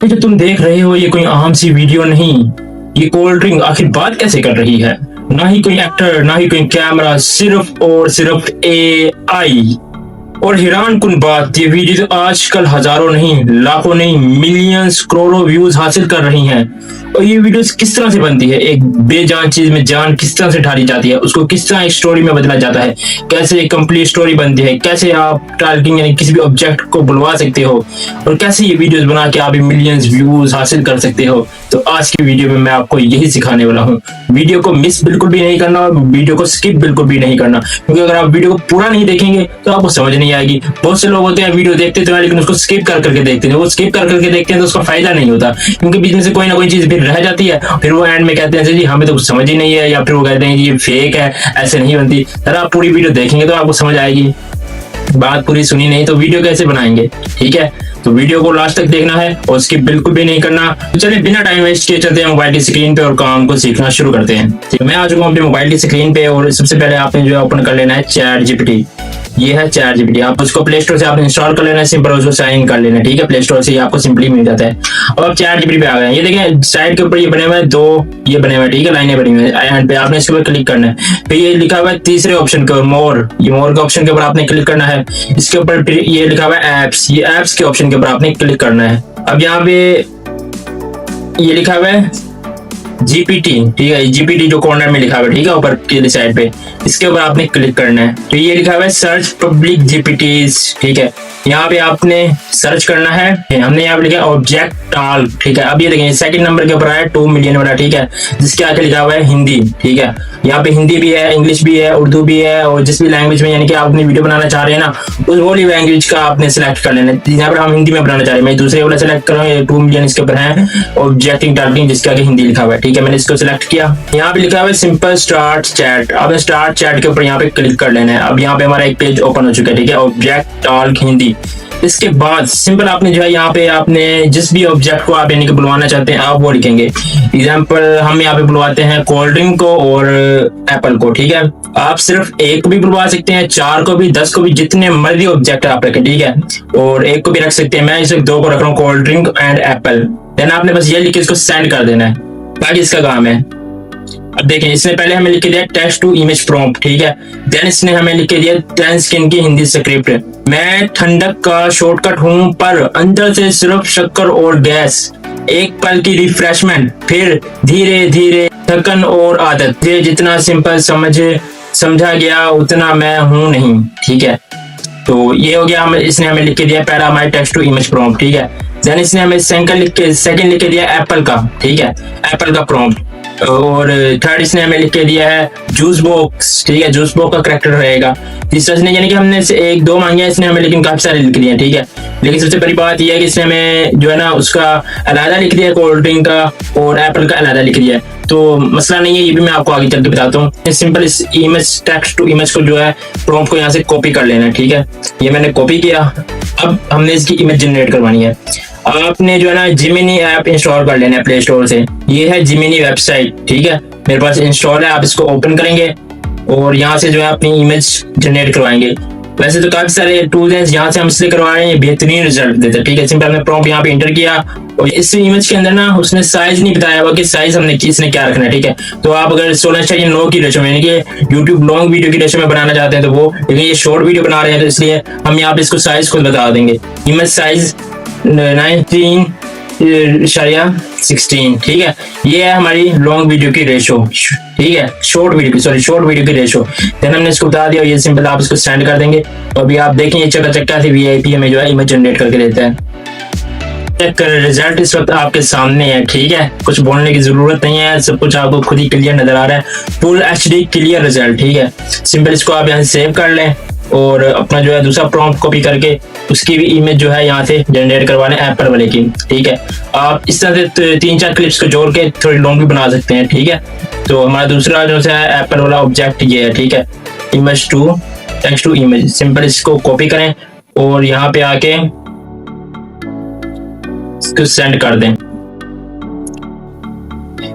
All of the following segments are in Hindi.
तो जो तुम देख रहे हो ये कोई आम सी वीडियो नहीं, ये कोल्ड ड्रिंक आखिर बात कैसे कर रही है। ना ही कोई एक्टर, ना ही कोई कैमरा, सिर्फ और सिर्फ AI। और हैरान कुन बात, ये वीडियो तो आजकल हजारों नहीं, लाखों नहीं, मिलियंस करोड़ों व्यूज हासिल कर रही हैं। और ये वीडियोस किस तरह से बनती है, एक बेजान चीज में जान किस तरह से ढाली जाती है, उसको किस तरह एक स्टोरी में बदला जाता है, कैसे एक कंप्लीट स्टोरी बनती है, कैसे आप टारगेटिंग यानी किसी भी ऑब्जेक्ट को बुलवा सकते हो, और कैसे ये वीडियोस बना के आप मिलियंस व्यूज हासिल कर सकते हो। तो आज की वीडियो में मैं आपको यही सिखाने वाला हूँ। वीडियो को मिस बिल्कुल भी नहीं करना और वीडियो को स्किप बिल्कुल भी नहीं करना, क्योंकि अगर आप वीडियो को पूरा नहीं देखेंगे तो आपको समझ नहीं आएगी। बहुत से लोग होते हैं वीडियो देखते तो हैं लेकिन उसको स्किप कर करके देखते हैं। वो स्किप कर करके देखते हैं तो उसका फायदा नहीं होता, क्योंकि बीच में से कोई ना कोई चीज फिर रह जाती है। फिर वो एंड में कहते हैं जी हमें तो कुछ समझ ही नहीं है, या फिर वो कहते हैं ये फेक है, ऐसे नहीं बनती। अगर आप पूरी वीडियो देखेंगे तो आपको समझ आएगी। बात पूरी सुनी नहीं तो वीडियो कैसे बनाएंगे, ठीक है। तो वीडियो को लास्ट तक देखना है और स्किप बिल्कुल भी नहीं करना। तो चलिए बिना टाइम वेस्ट किए चलते हैं मोबाइल की स्क्रीन पे और काम को सीखना शुरू करते हैं। ठीक है, मैं आ चुका हूँ अपने मोबाइल की स्क्रीन पे और सबसे पहले आपने जो है ओपन कर लेना है ChatGPT। ये है ChatGPT, आप उसको प्ले स्टोर से आपने इंस्टॉल कर लेना है, सिंपल उसको साइन इन कर लेना है, ठीक है। प्ले स्टोर से आपको सिंपली मिल जाता है। अब आप ChatGPT पे आ गए, ये देखें साइड के ऊपर ये बने हुए हैं, दो ये बने हुए हैं, ठीक है, लाइनें बनी हुई है। एंड पे आपने इसके ऊपर क्लिक करना है, फिर ये लिखा हुआ है तीसरे ऑप्शन के ऊपर मोर, ये मोर के ऑप्शन के ऊपर आपने क्लिक करना है। इसके ऊपर फिर ये लिखा हुआ है एप्स, ये एप्स के ऑप्शन के ऊपर आपने क्लिक करना है। अब यहाँ पे ये लिखा हुआ है GPT, ठीक है, GPT जो कॉर्नर में लिखा हुआ है, ठीक है, ऊपर की साइड पे, इसके ऊपर आपने क्लिक करना है। तो ये लिखा हुआ है सर्च पब्लिक GPTs, ठीक है, यहाँ पे आपने सर्च करना है। हमने यहाँ पे लिखा ऑब्जेक्ट टाल्क, ठीक है। अब ये देखें सेकंड नंबर के ऊपर आया 2 मिलियन वाला, ठीक है, जिसके आगे लिखा हुआ है हिंदी, ठीक है। यहाँ पे हिंदी भी है, इंग्लिश भी है, उर्दू भी है, और जिस भी लैंग्वेज में यानी कि आप अपनी वीडियो बनाना चाह रहे हैं ना, उस वाली लैंग्वेज का आपने सिलेक्ट कर लेना है। यहाँ पर हम हिंदी में बनाना चाह रहे हैं, मैं दूसरे वाला सिलेक्ट कर रहा हूँ, 2 मिलियन इसके ऊपर है ऑब्जेक्टिंग टारगेटिंग, जिसके आगे हिंदी लिखा हुआ है, ठीक है। मैंने इसको सिलेक्ट किया। यहाँ पे लिखा हुआ है सिंपल स्टार्ट चैट, अब स्टार्ट चैट के ऊपर यहाँ पे क्लिक कर लेना है। अब यहाँ पे हमारा एक पेज ओपन हो चुका है, ठीक है, ऑब्जेक्ट टाल्क हिंदी। इसके बाद सिंपल आपने जो है यहाँ पे आपने जिस भी ऑब्जेक्ट को आप यानी कि बुलवाना चाहते हैं आप वो लिखेंगे। एग्जांपल हम यहाँ पे बुलवाते हैं कोल्ड ड्रिंक को और एप्पल को, ठीक है। आप सिर्फ एक को भी बुलवा सकते हैं, 4 को भी, 10 को भी, जितने मर्जी ऑब्जेक्ट आप रखें, ठीक है, और एक को भी रख सकते हैं। मैं इसे 2 को रख रहा हूँ, cold drink and apple. Then आपने बस ये लिख के इसको सेंड कर देना है, बाकी इसका काम है। अब देखें इसने पहले हमें लिख के दिया टेक्स्ट टू इमेज प्रॉम्प्ट, ठीक है। देन इसने हमें लिख के दिया 10 स्किन की हिंदी स्क्रिप्ट। मैं ठंडक का शॉर्टकट हूं पर अंदर से सिर्फ शक्कर और गैस, एक पल की रिफ्रेशमेंट, फिर धीरे धीरे थकन और आदत, ये जितना सिंपल समझा गया उतना मैं हूं नहीं, ठीक है। तो ये हो गया, इसने हमें लिख के दिया पहला हमारे टेक्स्ट टू इमेज प्रॉम्प्ट, ठीक है। देन इसने हमें सेकंड लिख के दिया एप्पल का, ठीक है, एप्पल का प्रॉम्प्ट। और थर्ड इसने हमें लिख के दिया है जूस बॉक्स, ठीक है, जूस बॉक्स का कैरेक्टर रहेगा। तीसरा इसने यानी कि हमने से 1 2 मांगे इसने हमें, लेकिन काफी सारे लिख दिए, ठीक है। लेकिन सबसे बड़ी बात यह है कि इसने हमें जो है ना उसका अलग लिख दिया, कोल्ड ड्रिंक का और एप्पल का अलग लिख दिया। तो मसला नहीं है, ये भी मैं आपको आगे चल के बताता हूँ। सिंपल इस इमेज टेक्स्ट टू इमेज को जो है प्रॉम्प्ट को यहाँ से कॉपी कर लेना है, ठीक है। ये मैंने कॉपी किया। अब हमने इसकी इमेज जनरेट करवानी है। आपने जो है ना जिमिनी ऐप इंस्टॉल कर लेना है प्ले स्टोर से। ये है जिमिनी वेबसाइट, ठीक है, मेरे पास इंस्टॉल है। आप इसको ओपन करेंगे और यहाँ से जो है अपनी इमेज जनरेट करवाएंगे। वैसे तो काफी सारे टूल्स हैं, यहाँ से हम इसलिए करवा रहे हैं, बेहतरीन रिजल्ट देते हैं, ठीक है। सिंपल हमने प्रॉम्प्ट यहाँ पे एंटर किया और इस इमेज के अंदर ना उसने साइज नहीं बताया हुआ कि साइज हमने इसने क्या रखना है, ठीक है। तो आप अगर 16:9 की रेशो में यानी कि यूट्यूब लॉन्ग वीडियो की रेशो में बनाना चाहते हैं तो वो, लेकिन ये शॉर्ट वीडियो बना रहे हैं तो इसलिए हम यहाँ पे इसको साइज खुद बता देंगे। इमेज साइज 19:16, ठीक है। ये है हमारी लॉन्ग वीडियो की रेशो, ठीक है, शॉर्ट वीडियो की रेशो। देन हमने इसको बता दिया, ये सिंपल आप इसको सेंड कर देंगे। तो अभी आप देखें ये चक्का से VIP हमें जो है इमेज जनरेट करके देता है। रिजल्ट इस वक्त आपके सामने है, ठीक है, कुछ बोलने की जरूरत नहीं है, सब कुछ आपको खुद ही क्लियर नजर आ रहा है, फुल HD क्लियर रिजल्ट, ठीक है। सिंपल इसको आप यहाँ सेव कर लें और अपना जो है दूसरा प्रॉम्प्ट कॉपी करके उसकी भी इमेज जो है यहाँ से जनरेट करवाने एप्पल वाले की, ठीक है। आप इस तरह से 3-4 क्लिप्स को जोड़ के थोड़ी लॉन्ग भी बना सकते हैं, ठीक है। तो हमारा दूसरा जो है एप्पल वाला ऑब्जेक्ट ये है, ठीक है, image to text to image. Simple इसको कॉपी करें और यहाँ पे आके इसको सेंड कर दें।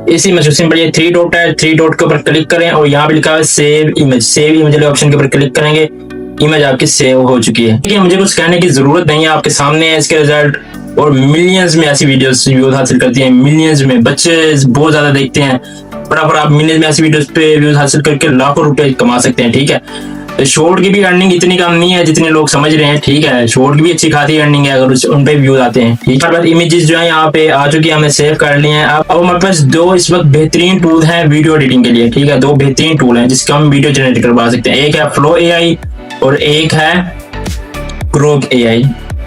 इस इमेज सिंपल ये 3 डॉट है, 3 डॉट के ऊपर क्लिक करें और यहाँ पे लिखा है सेव इमेज वाले ऑप्शन के ऊपर क्लिक करेंगे। इमेज आपकी सेव हो चुकी है, ठीक है। मुझे कुछ कहने की जरूरत नहीं है, आपके सामने है इसके रिजल्ट। और मिलियंस में ऐसी वीडियोस व्यूज हासिल करती हैं, मिलियंस में। बच्चे बहुत ज्यादा देखते हैं, फटाफट आप मिलियंस में ऐसी वीडियोस पे व्यूज हासिल करके लाखों रुपए कमा सकते हैं, ठीक है। शॉर्ट की भी अर्निंग इतनी कम नहीं है जितने लोग समझ रहे हैं, ठीक है। शॉर्ट की भी अच्छी खासी अर्निंग है अगर उन पे व्यूज आते हैं, ठीक है। बाद इमेजेस जो है यहाँ पे आ चुकी है, हमने सेव कर लिए हैं। अब हमारे पास दो इस वक्त बेहतरीन टूल हैं वीडियो एडिटिंग के लिए, ठीक है। दो बेहतरीन टूल हैं जिससे हम वीडियो जनरेट करवा सकते हैं। एक है फ्लो AI और एक है ग्रोक AI।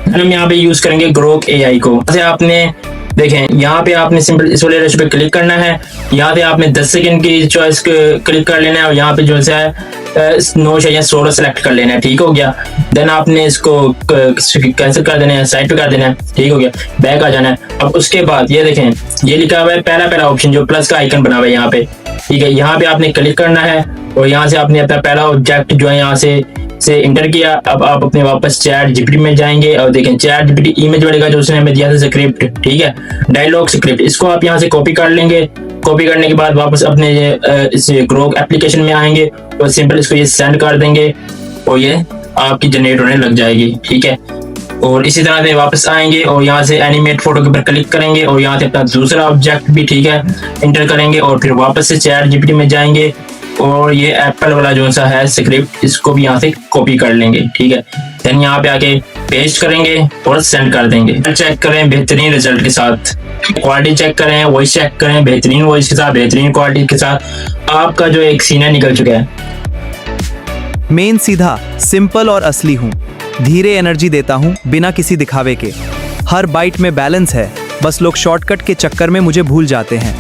हम यहाँ पे यूज करेंगे ग्रोक AI को। जैसे आपने देखें, यहाँ पे आपने सिंपल इस वाले रेशो पे क्लिक करना है। यहाँ पे आपने 10 सेकंड की चॉइस क्लिक कर लेना है और यहाँ पे जो है नो या सोलो सेलेक्ट कर लेना है, ठीक हो गया। देन आपने इसको कैंसिल कर देना है, साइड पे कर देना है, ठीक हो गया। बैक आ जाना है। अब उसके बाद ये देखें, ये लिखा हुआ है पहला ऑप्शन जो प्लस का आइकन बना हुआ है यहाँ पे, ठीक है। यहाँ पे आपने क्लिक करना है और यहाँ से आपने अपना पहला ऑब्जेक्ट जो है यहाँ से इंटर किया। अब आप अपने वापस चैट जीपीटी में जाएंगे और देखें चैट जीपीटी इमेज बनेगा जो उसने हमें दिया था स्क्रिप्ट, ठीक है, डायलॉग स्क्रिप्ट। इसको आप यहाँ से कॉपी कर लेंगे। कॉपी करने के बाद वापस अपने इस ग्रोक एप्लीकेशन में आएंगे और सिंपल इसको ये सेंड कर देंगे और ये आपकी जनरेट होने लग जाएगी, ठीक है। और इसी तरह से वापस आएंगे और यहाँ से एनिमेट फोटो के ऊपर क्लिक करेंगे और यहाँ से अपना दूसरा ऑब्जेक्ट भी, ठीक है, इंटर करेंगे और फिर वापस से चैट जीपीटी में जाएंगे और ये एप्पल वाला जो सा है स्क्रिप्ट इसको भी यहाँ से कॉपी कर लेंगे, ठीक है। देन यहाँ पे आके पेस्ट करेंगे और सेंड कर देंगे। चेक करें बेहतरीन रिजल्ट के साथ, क्वालिटी चेक करें, वॉइस चेक करें, बेहतरीन वॉइस के साथ, बेहतरीन क्वालिटी के साथ आपका जो एक सीन निकल चुका है। मेन सीधा, सिंपल और असली हूँ। धीरे एनर्जी देता हूँ बिना किसी दिखावे के। हर बाइट में बैलेंस है, बस लोग शॉर्टकट के चक्कर में मुझे भूल जाते हैं।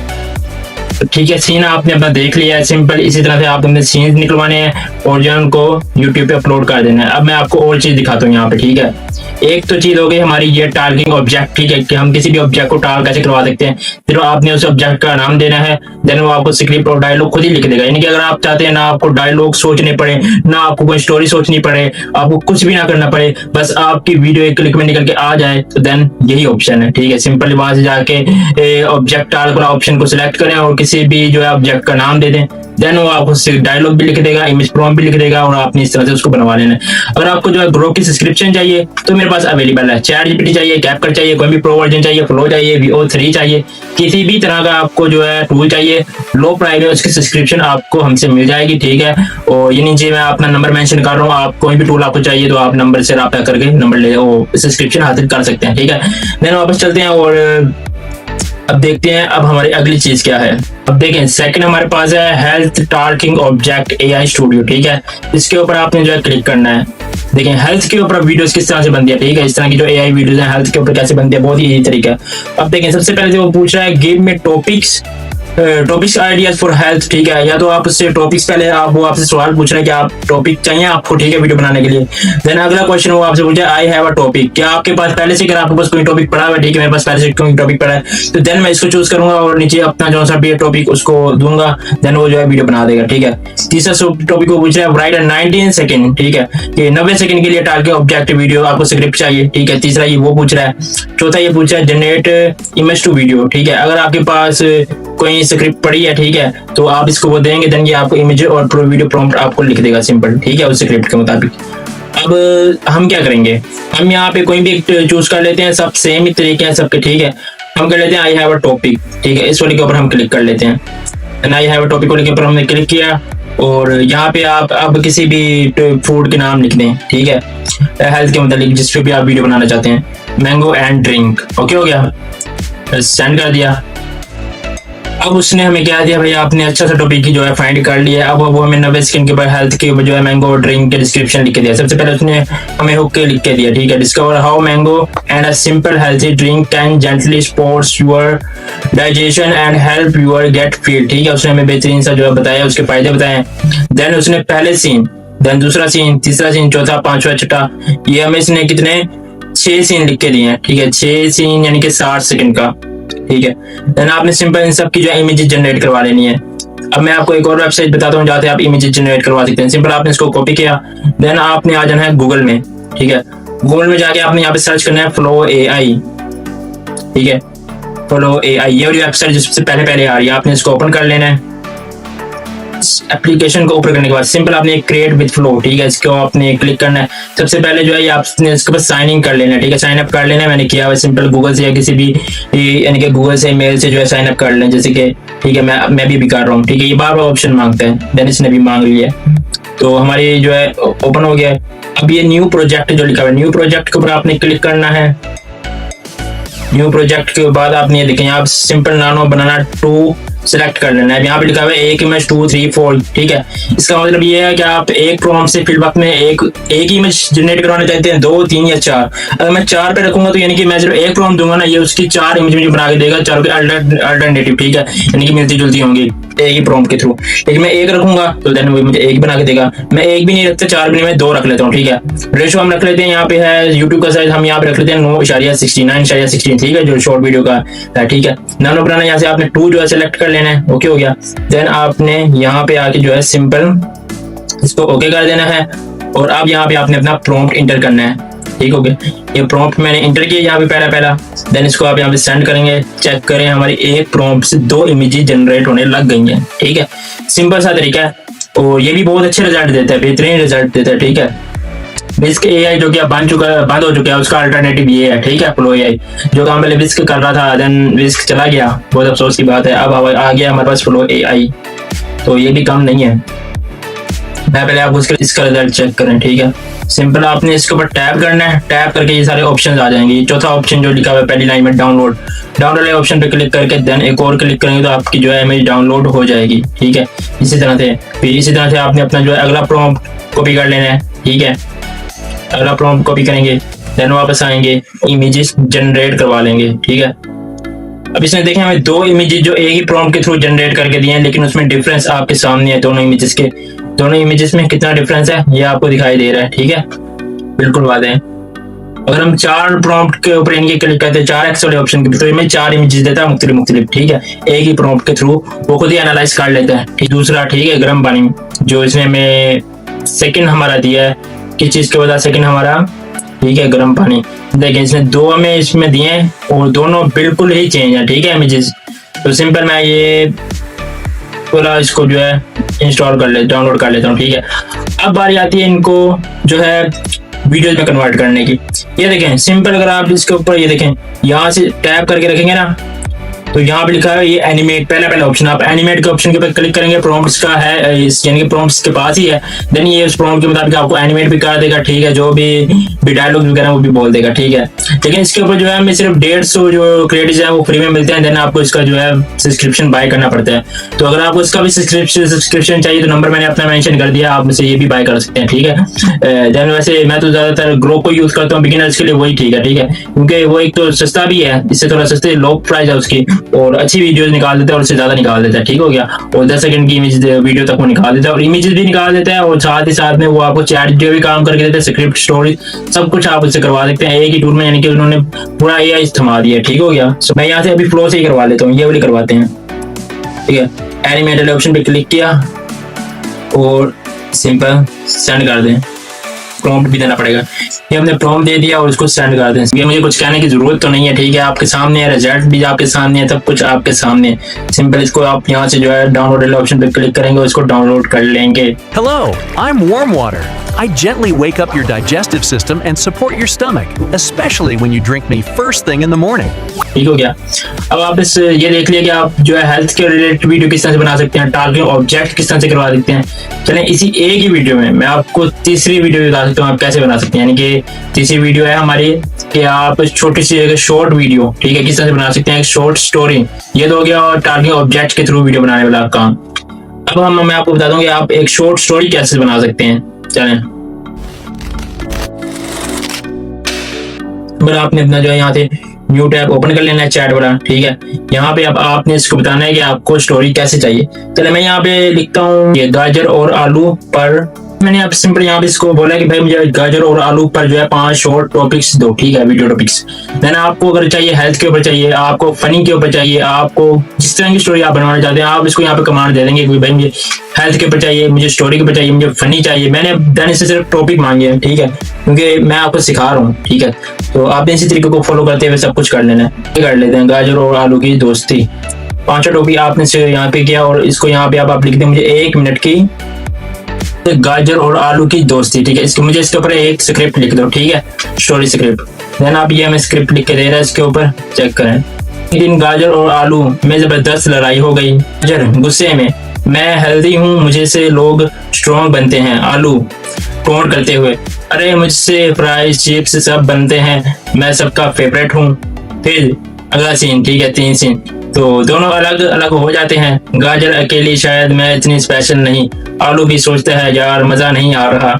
ठीक है, सीन आपने अपना देख लिया है सिंपल। इसी तरह से आप अपने सीन निकलवाने हैं और जो उनको यूट्यूब पे अपलोड कर देना है। अब मैं आपको और चीज दिखाता हूँ यहाँ पे, ठीक है। एक तो चीज हो गई हमारी ये टारगेटिंग ऑब्जेक्ट, ठीक है, कि हम किसी भी ऑब्जेक्ट को टारगेट कैसे करवा सकते हैं। फिर आपने उस ऑब्जेक्ट का नाम देना है, देन वो आपको स्क्रिप्ट और डायलॉग खुद ही लिख देगा। यानी कि अगर आप चाहते हैं ना आपको डायलॉग सोचने पड़े, ना आपको कोई स्टोरी सोचनी पड़े, आपको कुछ भी ना करना पड़े, बस आपकी वीडियो एक क्लिक में निकल के आ जाए, तो देन यही ऑप्शन है, ठीक है। सिंपल वहां से जाके ऑब्जेक्ट टारगेट ऑप्शन को सिलेक्ट करें और किसी भी जो है ऑब्जेक्ट का नाम दे दें, देन वो आपको डायलॉग भी लिख देगा, इमेज प्रॉम्प्ट भी लिख देगा और आपने इस तरह से उसको बनवा लेना है। अगर आपको जो है ग्रोक की सब्सक्रिप्शन चाहिए तो मेरे पास अवेलेबल है। चैट जीपीटी चाहिए, कैपकट चाहिए, कोई भी प्रो वर्जन चाहिए, फ्लो चाहिए, VO3 चाहिए, किसी भी तरह का आपको जो है टूल चाहिए, लो प्राइस में उसकी सब्सक्रिप्शन आपको हमसे मिल जाएगी, ठीक है। और ये नीचे मैं अपना नंबर मेंशन कर रहा हूँ, आप कोई भी टूल आपको चाहिए तो आप नंबर से रब्ता करके नंबर ले सब्सक्रिप्शन हासिल कर सकते हैं, ठीक है। देन वापस चलते हैं और अब देखते हैं अब हमारी अगली चीज क्या है। अब देखें सेकंड हमारे पास है health targeting object AI studio, ठीक है। इसके ऊपर आपने जो है क्लिक करना है। देखें हेल्थ के ऊपर वीडियोस किस तरह से बनती है, ठीक है। इस तरह की जो AI वीडियोस हैं हेल्थ के ऊपर कैसे बनती है, बहुत ही इजी तरीका है। अब देखें सबसे पहले जो वो पूछ रहा है give me topics ideas for health, ठीक है। या तो आप उससे टॉपिक्स पहले वो आपसे सवाल पूछ रहे हैं कि आप टॉपिक चाहिए आपको, ठीक है, वीडियो बनाने के लिए। देन अगला क्वेश्चन वो आपसे पूछे आई हैव अ टॉपिक, क्या आपके पास पहले से अगर आपके पास कोई टॉपिक पड़ा हुआ है, ठीक है, मेरे पास पहले से कोई टॉपिक पड़ा है, तो देन मैं इसको चूज करूंगा और नीचे अपना जो सा भी टॉपिक उसको दूंगा, देन वो जो है वीडियो बना देगा, ठीक है। तीसरा टॉपिक को पूछ रहा है राइट 19 सेकंड, ठीक है, कि 90 सेकंड के लिए टारगेट ऑब्जेक्ट वीडियो आपको स्क्रिप्ट चाहिए, ठीक है। तीसरा ये वो पूछ रहा है। चौथा ये पूछ रहा है जनरेट इमेज टू वीडियो, ठीक है। अगर आपके पास कोई स्क्रिप्ट पड़ी है, ठीक है, तो आप इसको वो देंगे, देन ये आपको इमेज और वीडियो प्रॉम्प्ट आपको लिख देगा सिंपल, ठीक है, उस स्क्रिप्ट के मुताबिक। अब हम क्या करेंगे, हम यहाँ पे कोई भी एक चूज कर लेते हैं, सब सेम ही तरीके हैं सबके, ठीक है। हम कर लेते हैं आई हैव अ टॉपिक, ठीक है, इस वाले के ऊपर हम क्लिक कर लेते हैं। आई हैव अ टॉपिक वाले के ऊपर हमने क्लिक किया और यहाँ पे आप अब किसी भी फूड के नाम लिख दें, ठीक है, हेल्थ के मतलब जिस पे भी आप वीडियो बनाना चाहते हैं। मैंगो एंड ड्रिंक, ओके हो गया, सेंड कर दिया। अब उसने हमें क्या दिया, भाई आपने अच्छा सा टॉपिक की जो है फाइंड कर लिया। अब वो हमें 90 सेकंड के बाद हेल्थ के जो है मैंगो ड्रिंक के डिस्क्रिप्शन लिख के दिया। सबसे पहले उसने हमें हुक के लिख के दिया, ठीक है, discover how mango and a simple healthy drink can gently supports your digestion and help your get fit, ठीक है। उसने हमें बेहतरीन सा जो है बताया, उसके फायदे बताए। देन उसने पहले सीन, देन दूसरा सीन, तीसरा सीन, चौथा, पांचवा, छठा, ये हमें इसने कितने 6 सीन लिख के दिए हैं, ठीक है। 6 सीन यानी कि 60 सेकंड का, ठीक है। देन आपने सिंपल इन सब की जो इमेजेस जनरेट करवा लेनी है। अब मैं आपको एक और वेबसाइट बताता हूँ जहाँ से आप इमेजेस जनरेट करवा सकते हैं। सिंपल आपने इसको कॉपी किया, देन आपने आ जाना है गूगल में, ठीक है। गूगल में जाके आपने यहाँ पे सर्च करना है फ्लो AI, ठीक है, फ्लो AI, ये वाली वेबसाइट जो सबसे पहले आ रही है, आपने इसको ओपन कर लेना है। एप्लीकेशन को ओपन करने के बाद सिंपल आपने क्रिएट विद फ्लो, ठीक है, इसको आपने क्लिक करना है। सबसे पहले जो है ये आपने इसके ऊपर साइन इन कर लेना है, ठीक है, साइन अप कर लेना है। मैंने किया हुआ सिंपल गूगल से या किसी भी यानी कि गूगल से मेल से जो है साइन अप कर लें, जैसे कि ठीक है मैं भी कर रहा हूँ, ठीक है। ये बार बार ऑप्शन मांगता है, देन इसने भी मांग लिया, तो हमारी जो है ओपन हो गया है। अब ये न्यू प्रोजेक्ट जो लिखा हुआ है, न्यू प्रोजेक्ट के ऊपर आपने क्लिक करना है। न्यू प्रोजेक्ट के बाद आपने ये देखें यहाँ सिंपल नानो बनाना 2 सिलेक्ट कर लेना है। यहाँ पे लिखा हुआ है एक इमेज 2 3 4, ठीक है। इसका मतलब ये है कि आप एक प्रॉम्प्ट से फील्ड वक्त में एक इमेज जनरेट करवाना चाहते हैं, 2 3 या 4। अगर मैं 4 पे रखूंगा तो यानी कि मैं सिर्फ एक प्रॉम्प्ट दूंगा ना, ये उसकी 4 इमेज मुझे बना के देगा, 4 के अल्टरनेटिव, ठीक है, यानी कि मिलती जुलती होंगी एक ही प्रॉम्प्ट के थ्रू। लेकिन मैं एक रखूंगा तो देन वो मुझे एक बना के देगा। मैं एक भी नहीं रखता, 4 भी नहीं, मैं 2 रख लेता हूँ, ठीक है। रेशो हम रख लेते हैं, यहाँ पे है यूट्यूब का साइज हम यहाँ पे रख लेते हैं 9.16, ठीक है, जो शॉर्ट वीडियो का है, ठीक है। नानो बनाना यहाँ से आपने 2 जो है सिलेक्ट कर लेना है, ओके हो गया। देन आपने यहाँ पे आके जो है सिंपल इसको ओके कर देना है और अब यहाँ पे आपने अपना प्रॉम्प्ट इंटर करना है, ठीक हो गया। ये प्रॉम्प्ट मैंने इंटर किया यहाँ पे पहला, देन इसको आप यहाँ पे सेंड करेंगे। चेक करें हमारी एक प्रॉम्प्ट से 2 इमेजेस जनरेट होने लग गई हैं, ठीक है। सिंपल सा तरीका है और ये भी बहुत अच्छे रिजल्ट देता है, बेहतरीन रिजल्ट देता है, ठीक है। विस्क एआई जो कि बंद हो चुका है, उसका अल्टरनेटिव ये है, ठीक है, फ्लो एआई, जो काम पहले विस्क कर रहा था, देन विस्क चला गया, बहुत अफसोस की बात है। अब आ गया हमारे पास फ्लो एआई, तो ये भी काम नहीं है। मैं पहले आप इसका रिजल्ट चेक करें, ठीक है। सिंपल आपने इसके ऊपर टैप करना है, टैप करके ये सारे ऑप्शन आ जाएंगे। चौथा ऑप्शन जो लिखा हुआ है पहली लाइन में डाउनलोड वाले ऑप्शन पे क्लिक करके देन एक और क्लिक करेंगे तो आपकी जो है इमेज डाउनलोड हो जाएगी, ठीक है। इसी तरह से आपने अपना जो है अगला प्रॉम्प्ट कॉपी कर लेना है, ठीक है। अगला प्रॉम्प्ट कॉपी करेंगे, देन वापस आएंगे, इमेजेस जनरेट करवा लेंगे, ठीक है। अब इसमें देखें हमें 2 इमेजेस जो एक ही प्रॉम्प्ट के थ्रू जनरेट करके दिए हैं, लेकिन उसमें डिफरेंस आपके सामने है। दोनों इमेजेस में कितना डिफरेंस है ये आपको दिखाई दे रहा है, ठीक है, बिल्कुल वादे हैं। अगर हम 4 प्रॉम्प्ट के ऊपर इनके क्लिक करते हैं 4x वाले ऑप्शन के, तो इनमें 4 इमेजेस देता है मुख्तलिफ, ठीक है, एक ही प्रॉम्प्ट के थ्रू वो खुद ही एनालाइज कर लेता है, ठीक। दूसरा, ठीक है, गर्म पानी जो इसमें हमें सेकंड हमारा दिया है, किस चीज के बाद सेकंड हमारा, ठीक है, गर्म पानी। देखिए इसने 2 हमें इसमें दिए हैं और दोनों बिल्कुल ही चेंज है, ठीक है, इमेजेस। तो सिंपल मैं ये पूरा इसको जो है डाउनलोड कर लेता हूँ, ठीक है। अब बारी आती है इनको जो है वीडियोज में कन्वर्ट करने की। ये देखें सिंपल, अगर आप इसके ऊपर ये देखें यहाँ से टैप करके रखेंगे ना, तो यहाँ पे लिखा है ये एनिमेट, पहला ऑप्शन, आप एनिमेट के ऑप्शन के ऊपर क्लिक करेंगे, प्रॉम्प्ट्स का है यानी कि प्रॉम्प्ट्स के पास ही है। देन ये उस प्रॉम्प्ट के मुताबिक आपको एनिमेट भी कर देगा, ठीक है, जो भी डायलॉग वगैरह वो भी बोल देगा, ठीक है। लेकिन इसके ऊपर जो है हमें सिर्फ 150 जो क्रेडिट्स है वो फ्री में मिलते हैं, देन आपको इसका जो है सब्सक्रिप्शन बाय करना पड़ता है। तो अगर आपको इसका भी सब्सक्रिप्शन चाहिए तो नंबर मैंने अपना मेंशन कर दिया, आप मुझसे ये भी बाय कर सकते हैं, ठीक है। देन वैसे मैं तो ज्यादातर ग्रो को यूज करता हूँ बिगिनर्स के लिए, वही ठीक है, ठीक है, क्योंकि वो एक तो सस्ता भी है, इससे थोड़ा सस्ते लो प्राइस है उसकी, और अच्छी वीडियोस निकाल देता है और उससे ज्यादा निकाल देता है, ठीक हो गया। और 10 सेकंड की इमेज वीडियो तक वो निकाल देता है और इमेजेस भी निकाल देता है, और साथ ही साथ में वो आपको चैट जो भी काम करके देता है, स्क्रिप्ट, स्टोरी, सब कुछ आप उससे करवा सकते हैं एक ही टूल में, यानी कि उन्होंने पूरा एआई थमा दिया, ठीक हो गया। सो मैं यहाँ से अभी फ्लो से ही करवा लेता हूँ, ये वाली करवाते हैं, ठीक है। एनिमेटेड ऑप्शन पे क्लिक किया और सिंपल सेंड कर दें। प्रॉम्प्ट भी देना पड़ेगा, ये हमने प्रॉम्प्ट दे दिया और उसको सेंड कर दें। ये मुझे कुछ कहने की जरूरत तो नहीं है, ठीक है, आपके सामने है, रिजल्ट भी आपके सामने है, सब कुछ आपके सामने है। सिंपल इसको आप यहाँ से जो है डाउनलोड वाले ऑप्शन पे क्लिक करेंगे, उसको डाउनलोड कर लेंगे। Hello, I'm Warm Water. I gently wake up your digestive system and support your stomach, especially when you drink me first thing in the morning. ठीक हो गया। अब आप इस ये देख लिया कि आप जो है हेल्थ के रिलेटेड वीडियो किस तरह से बना सकते हैं, टारगेट ऑब्जेक्ट किस तरह से करवा सकते हैं। चलें इसी एक ही वीडियो में मैं आपको तीसरी वीडियो बता सकता हूँ आप कैसे बना सकते हैं। यानी कि तीसरी वीडियो है हमारी कि आप छोटी सी शॉर्ट वीडियो, ठीक है, किस तरह से बना सकते हैं, एक शॉर्ट स्टोरी। ये तो हो गया और टारगेट ऑब्जेक्ट के थ्रू वीडियो बनाने वाला काम। अब मैं आपको बता दूं कि आप एक शॉर्ट स्टोरी कैसे बना सकते हैं। चलें आपने अपना जो है यहाँ से न्यू टैब ओपन कर लेना है, चैट वाला, ठीक है। यहाँ पे अब आपने इसको बताना है कि आपको स्टोरी कैसे चाहिए। चले मैं यहाँ पे लिखता हूँ ये गाजर और आलू पर, मैंने अब सिंपल यहाँ पे इसको बोला कि भाई मुझे गाजर और आलू पर जो है 5 शॉर्ट टॉपिक्स दो, ठीक है, वीडियो टॉपिक्स। देन आपको अगर चाहिए हेल्थ के ऊपर चाहिए, आपको फनी के ऊपर चाहिए, आपको जिस तरह की स्टोरी आप बनवाना चाहते हैं आप इसको यहाँ पे कमांड दे देंगे कि भाई मुझे हेल्थ के ऊपर चाहिए, मुझे स्टोरी के ऊपर चाहिए, मुझे फनी चाहिए। मैंने देन इससे सिर्फ टॉपिक मांगे हैं, ठीक है, क्योंकि मैं आपको सिखा रहा हूँ, ठीक है। तो आपने इसी तरीके को फॉलो करते हुए सब कुछ कर लेना है। कर लेते हैं गाजर और आलू की दोस्ती, 5 टोपी आपने से यहाँ पे किया और इसको यहाँ पे आप लिख दें मुझे 1 मिनट की गाजर और आलू की दोस्ती, ठीक है। इसके मुझे इसके ऊपर एक स्क्रिप्ट लिख दो, ठीक है, स्टोरी स्क्रिप्ट। देन आप ये हमें स्क्रिप्ट लिख के दे रहा है, इसके ऊपर चेक करें। एक दिन गाजर और आलू में जबरदस्त लड़ाई हो गई। गाजर गुस्से में, मैं हेल्दी हूँ, मुझे से लोग स्ट्रॉन्ग बनते हैं। आलू टोंट करते हुए, अरे मुझसे फ्राइज चिप्स सब बनते हैं, मैं सबका फेवरेट हूँ। फिर अगला सीन, ठीक है, 3 सीन, तो दोनों अलग अलग हो जाते हैं। गाजर अकेली, शायद मैं इतनी स्पेशल नहीं। आलू भी सोचता है यार मजा नहीं आ रहा।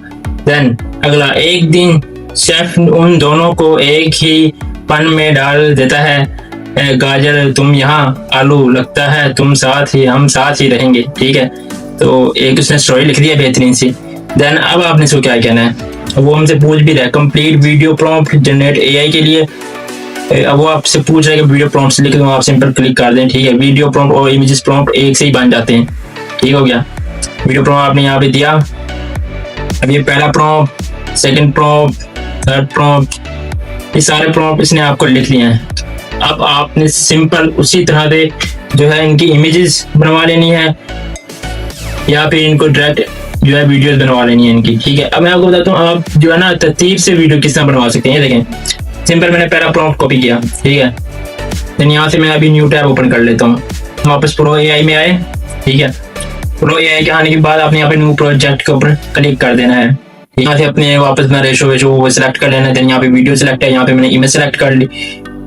देन अगला, एक दिन शेफ उन दोनों को एक ही पन में डाल देता है। गाजर तुम यहाँ, आलू लगता है तुम साथ ही, हम साथ ही रहेंगे, ठीक है। तो एक उसने स्टोरी लिख दी है बेहतरीन सी। देन अब आपने इसको क्या कहना है, वो हमसे पूछ भी रहा है complete video prompt generate AI के लिए। अब वो आपसे पूछ रहा है कि वीडियो प्रॉम्प्ट लिख दूं, आप सिंपल क्लिक कर दें, ठीक है। वीडियो प्रॉम्प्ट और इमेजेस प्रॉम्प्ट एक से ही बन जाते हैं, ठीक हो गया। वीडियो प्रॉम्प्ट आपने यहाँ पे दिया। अब ये पहला prompt, second prompt, third prompt, ये सारे प्रॉम्प्ट इसने आपको लिख लिए हैं। अब आपने सिंपल उसी तरह से जो है इनकी इमेजेस बनवा लेनी है या फिर इनको डायरेक्ट जो है वीडियोस बनवा लेनी है इनकी, ठीक है। अब मैं आपको बताता हूँ आप जो है ना तरतीब से वीडियो किस तरह बनवा सकते हैं। ये देखें, सिंपल मैंने पहला प्रॉम्प्ट कॉपी किया, ठीक है। देन यहाँ से मैं अभी न्यू टैब ओपन कर लेता हूँ। वापस प्रो एआई में आए, ठीक है। प्रो एआई के आने के बाद आपने यहाँ पे न्यू प्रोजेक्ट के ऊपर क्लिक कर देना है। यहाँ से अपने वापस अपना रेशो वेशो वो सिलेक्ट कर लेना है। देन यहाँ पे वीडियो सिलेक्ट है, यहाँ पे मैंने इमेज सेलेक्ट कर ली,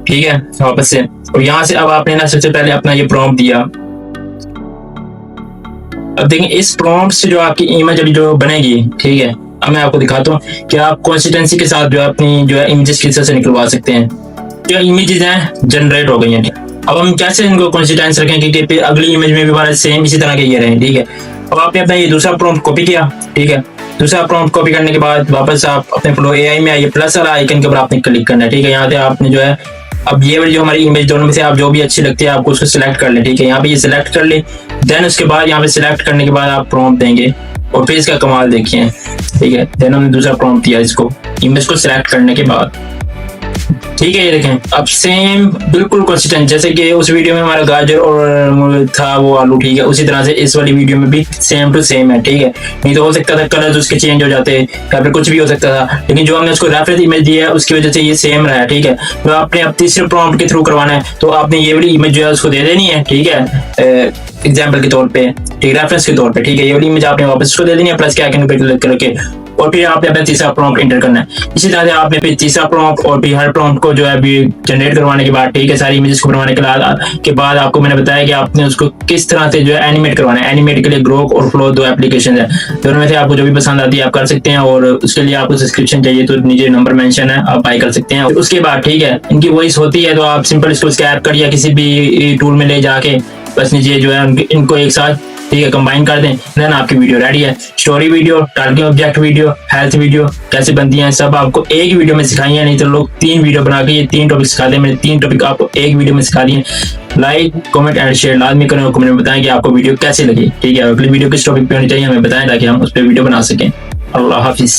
ठीक है, वापस से। और यहाँ से अब आपने ना सबसे पहले अपना ये प्रॉम्प्ट दिया। अब देखें इस प्रॉम्प्ट से जो आपकी इमेज अभी जो बनेगी, ठीक है। अब मैं आपको दिखाता हूँ कि आप कंसिस्टेंसी के साथ जो है अपनी जो है इमेजेस किस तरह से निकलवा सकते हैं। जो इमेजेस हैं जनरेट हो गई हैं। अब हम कैसे इनको कंसिस्टेंस रखें कि फिर अगली इमेज में भी हमारे सेम इसी तरह के ये रहे, ठीक है। अब आपने अपना ये दूसरा प्रॉम्प्ट कॉपी किया, ठीक है। दूसरा प्रॉम्प्ट कॉपी करने के बाद वापस आप अपने प्रो एआई में आइए, प्लस वाला आइकन के ऊपर आपने क्लिक करना है, ठीक है। यहाँ से आपने जो है अब ये वाली जो हमारी इमेज दोनों में से आप जो भी अच्छी लगती है आपको उसको सिलेक्ट कर ले, ठीक है। यहाँ पे ये सिलेक्ट कर ले। देन उसके बाद यहाँ पे सिलेक्ट करने के बाद आप प्रॉम्प्ट देंगे और फिर इसका कमाल देखिए, ठीक है। देन हमने दूसरा प्रॉम्प्ट दिया इसको इमेज को सिलेक्ट करने के बाद, ठीक है। ये देखें अब सेम बिल्कुल कंसिस्टेंट, जैसे कि उस वीडियो में हमारा गाजर और था वो आलू, ठीक है, उसी तरह से इस वाली वीडियो में भी सेम टू सेम है, ठीक है। नहीं तो हो सकता था कलर उसके चेंज हो जाते या फिर कुछ भी हो सकता था, लेकिन जो हमने उसको रेफरेंस इमेज दिया है उसकी वजह से ये सेम रहा है, ठीक है। तो आपने अब तीसरे प्रॉम्प्ट के थ्रू करवाना है तो आपने ये वाली इमेज जो है उसको दे देनी है, ठीक है, एग्जाम्पल के तौर पे, ठीक है, रेफरेंस के तौर पे, ठीक है। ये वाली इमेज आपने वापस उसको दे देनी है प्लस के आइकन पे क्लिक करके, और फिर आपने अपना तीसरा प्रॉम्प्ट एंटर करना है। इसी तरह से आपने फिर तीसरा प्रॉम्प्ट और फिर हर प्रॉम्प्ट को जो है अभी जनरेट करवाने के बाद, ठीक है, सारी इमेजेस को बनवाने के बाद आपको मैंने बताया कि आपने उसको किस तरह से जो है एनिमेट करवाना है। एनिमेट के लिए ग्रोक और फ्लो 2 एप्लीकेशन है, दोनों में से आपको जो भी पसंद आती है आप कर सकते हैं, और उसके लिए आपको सब्सक्रिप्शन चाहिए तो नीचे नंबर मेंशन है, आप बाय कर सकते हैं। उसके बाद ठीक है इनकी वॉइस होती है तो आप सिंपल इसको स्कैप कर या किसी भी टूल में ले जाके बस नीचे जो है इनको एक साथ, ठीक है, कंबाइन कर दें। देन आपकी वीडियो रेडी है। Story video, targeting object video, health video कैसे बनती हैं सब आपको एक वीडियो में सिखाई है, नहीं तो लोग 3 वीडियो बना के ये 3 टॉपिक सिखा दें। मैंने 3 टॉपिक आपको एक वीडियो में सिखा दिए। लाइक कमेंट एंड शेयर लाजमी करें और कमेंट में बताएं कि आपको वीडियो कैसे लगी, ठीक है। अगली वीडियो किस टॉपिक पे होनी चाहिए हमें बताएं ताकि हम उस पर वीडियो बना सकें। अल्लाह हाफिज।